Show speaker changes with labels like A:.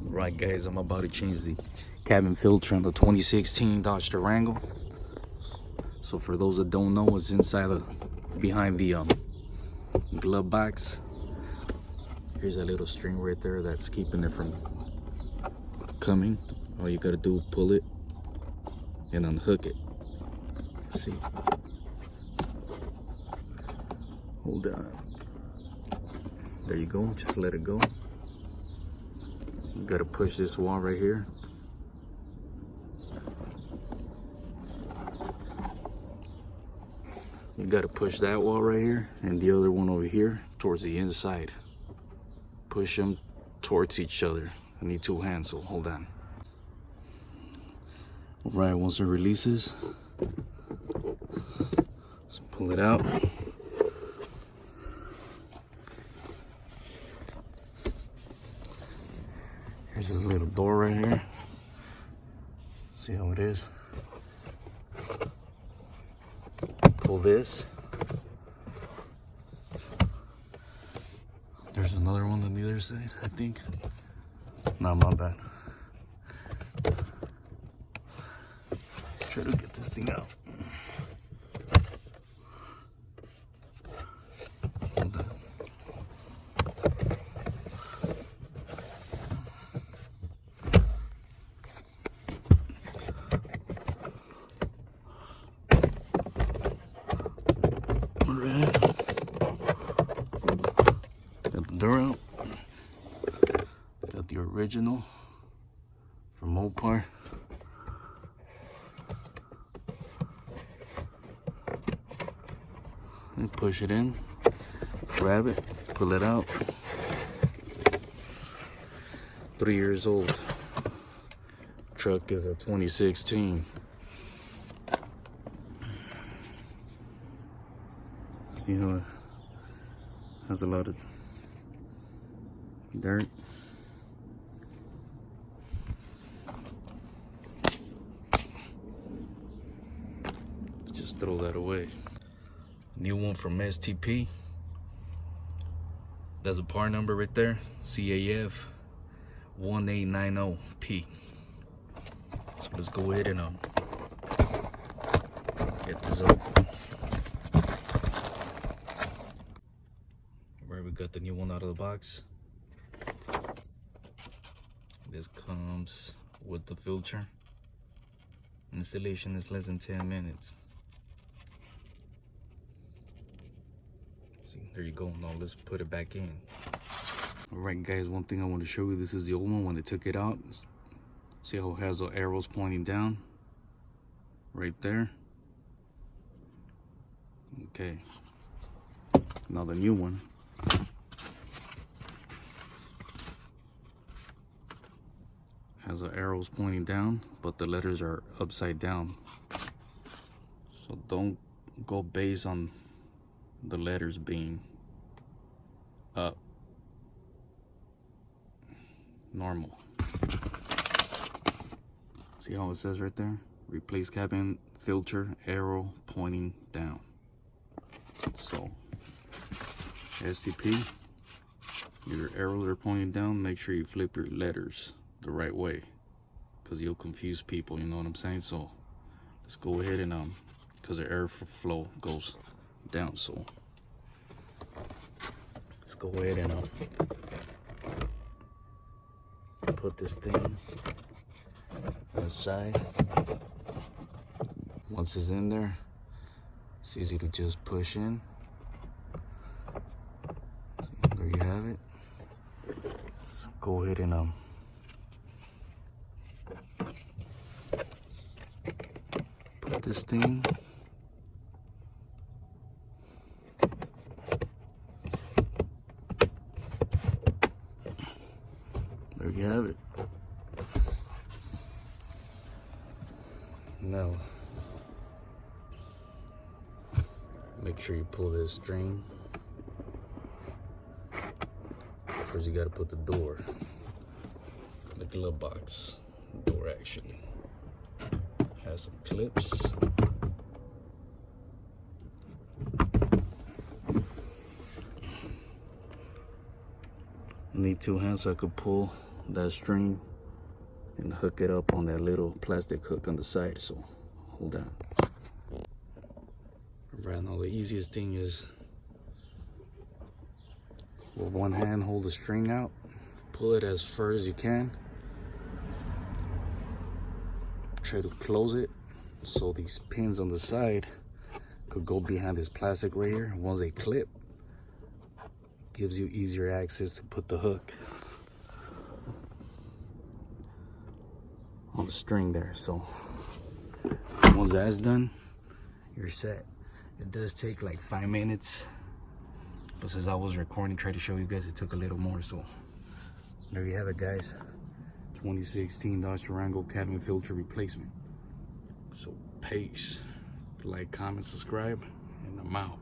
A: Right guys, I'm about to change the cabin filter on the 2016 Dodge Durango. So for those that don't know, it's inside behind the glove box. Here's a little string right there that's keeping it from coming. All you gotta do is pull it and unhook it. See, hold on, there you go, just let it go. You gotta push this wall right here. You gotta push that wall right here and the other one over here towards the inside. Push them towards each other. I need two hands, so hold on. All right, once it releases, let's pull it out. Here's this little door right here. See how it is? Pull this. There's another one on the other side, I think. No, my bad. Try to get this thing out. Hold on. Alright. Got the door out. Got the original from Mopar. And push it in, grab it, pull it out. 3 years old. Truck is a 2016. See how it has a lot of dirt. Just throw that away. New one from STP. There's a part number right there, CAF 1890P. So let's go ahead and get this open. Alright, we got the new one out of the box. This comes with the filter. Installation is less than 10 minutes. There you go. Now let's put it back in. Alright guys, one thing I want to show you, this is the old one when they took it out. See how it has the arrows pointing down? Right there. Okay. Now the new one. Has the arrows pointing down, but the letters are upside down. So don't go based on the letters being up. Normal. See how it says right there? Replace cabin filter, arrow pointing down. So STP, your arrows are pointing down, make sure you flip your letters the right way, because you'll confuse people, you know what I'm saying? So let's go ahead and because the air flow goes down, so let's go ahead and put this thing on the side. Once it's in there, it's easy to just push in. So there you have it. Let's go ahead and put this thing. There you have it. Now, make sure you pull this string. First you gotta put the door, the glove box door actually. Has some clips. I need two hands so I could pull that string and hook it up on that little plastic hook on the side. So hold on. Right now the easiest thing is with one hand hold the string out, pull it as far as you can, try to close it so these pins on the side could go behind this plastic right here. Once they clip, gives you easier access to put the hook on the string there. So once that's done, you're set. It does take like 5 minutes, but since I was recording, try to show you guys, it took a little more. So there you have it, guys. 2016 Dodge Durango cabin filter replacement. So peace. Like, comment, subscribe, and I'm out.